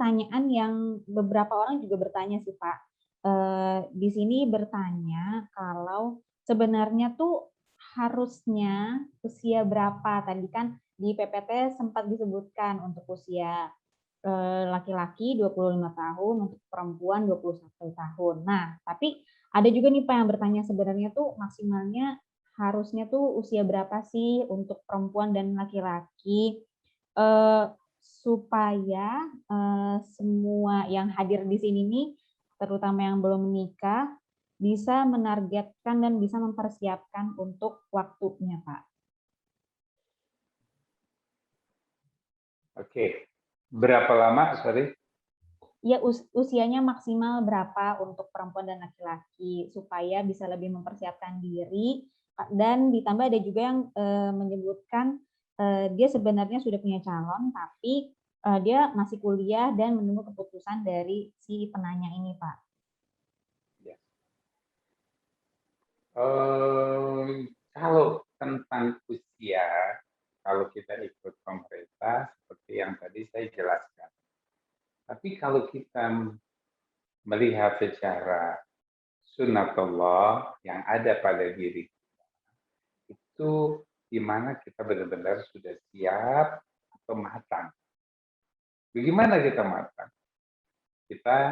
pertanyaan yang beberapa orang juga bertanya sih Pak. Di sini bertanya kalau sebenarnya tuh harusnya usia berapa? Tadi kan di PPT sempat disebutkan untuk usia laki-laki 25 tahun, untuk perempuan 21 tahun. Nah, tapi ada juga nih Pak yang bertanya sebenarnya tuh maksimalnya harusnya tuh usia berapa sih untuk perempuan dan laki-laki supaya semua yang hadir di sini nih, terutama yang belum menikah, bisa menargetkan dan bisa mempersiapkan untuk waktunya, Pak. Oke. Berapa lama, sorry? Ya, usianya maksimal berapa untuk perempuan dan laki-laki supaya bisa lebih mempersiapkan diri, dan ditambah ada juga yang menyebutkan dia sebenarnya sudah punya calon tapi dia masih kuliah dan menunggu keputusan dari si penanya ini, Pak. Ya. Kalau tentang usia, kalau kita ikut pemerintah seperti yang tadi saya jelaskan. Tapi kalau kita melihat secara sunatullah yang ada pada diri kita, itu di mana kita benar-benar sudah siap atau matang. Bagaimana kita matang? Kita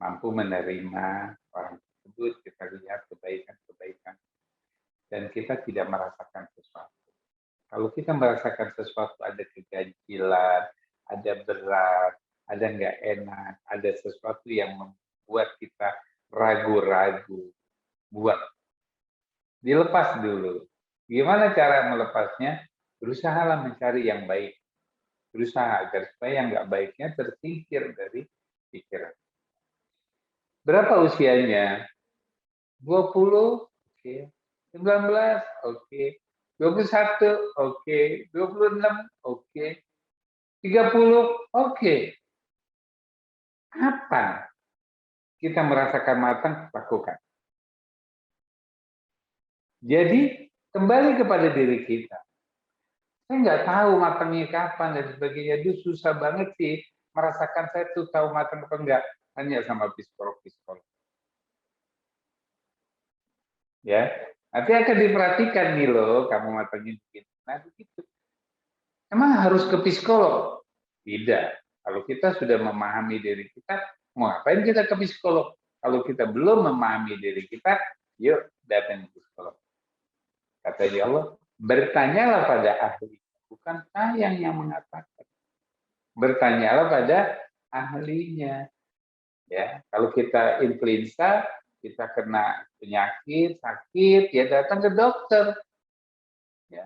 mampu menerima orang tersebut, kita lihat kebaikan-kebaikan, dan kita tidak merasakan sesuatu. Kalau kita merasakan sesuatu, ada keganjilan, ada berat, ada nggak enak, ada sesuatu yang membuat kita ragu-ragu, buat dilepas dulu. Gimana cara melepasnya? Berusahalah mencari yang baik. Berusaha agar supaya yang nggak baiknya tersingkir dari pikiran. Berapa usianya? 20, oke. 19, oke. 21, oke. 26, oke. 30, oke. Kapan kita merasakan matang, lakukan. Jadi, kembali kepada diri kita. Saya nggak tahu matangnya kapan dan sebagainya. Itu susah banget sih merasakan saya tuh tahu matang apa enggak. Hanya sama psikolog-psikolog. Ya, nanti akan diperhatikan nih loh, kamu matangnya begini. Nah, begitu. Emang harus ke psikolog? Tidak. Kalau kita sudah memahami diri kita, mau ngapain kita ke psikolog? Kalau kita belum memahami diri kita, yuk datang ke psikolog. Kata Allah, bertanyalah pada ahli. Bukan saya yang mengatakan. Bertanyalah pada ahlinya. Ya, kalau kita influenza, kita kena penyakit, sakit, ya datang ke dokter. Ya.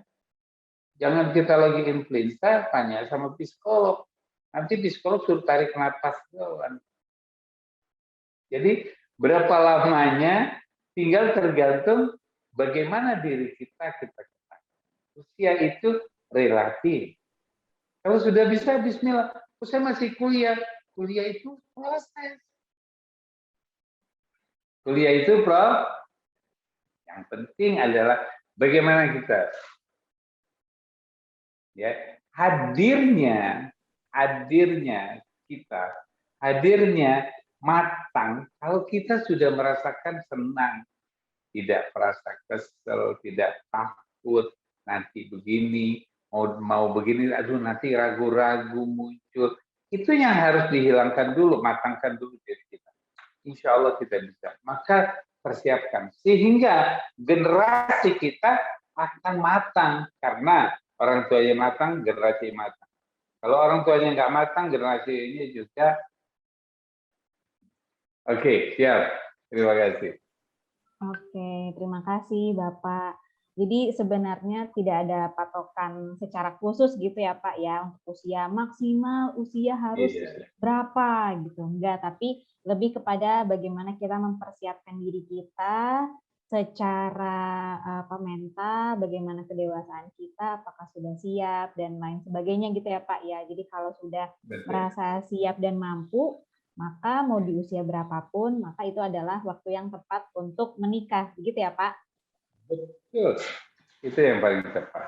Jangan kita lagi influenza, tanya sama psikolog. Nanti psikolog suruh tarik nafas doang. Jadi berapa lamanya tinggal tergantung bagaimana diri kita ketahui. Usia itu relatif. Kalau sudah bisa, bismillah. Saya masih kuliah. Kuliah itu proses. Kuliah itu, Prof, yang penting adalah bagaimana kita ya hadirnya kita, hadirnya matang kalau kita sudah merasakan senang, tidak merasa kesel, tidak takut nanti begini, mau begini, aduh nanti ragu-ragu muncul. Itu yang harus dihilangkan dulu, matangkan dulu diri kita. Insya Allah kita bisa. Maka persiapkan sehingga generasi kita akan matang karena orang tuanya matang, generasi matang. Kalau orang tuanya nggak matang, generasi ini juga. Oke, siap. Terima kasih. Oke, terima kasih Bapak. Jadi sebenarnya tidak ada patokan secara khusus gitu ya Pak ya, untuk usia maksimal, usia harus berapa gitu. Enggak, tapi lebih kepada bagaimana kita mempersiapkan diri kita secara mental, bagaimana kedewasaan kita, apakah sudah siap dan lain sebagainya gitu ya Pak ya. Jadi kalau sudah merasa siap dan mampu, maka mau di usia berapapun, maka itu adalah waktu yang tepat untuk menikah. Begitu ya, Pak? Betul. Itu yang paling tepat.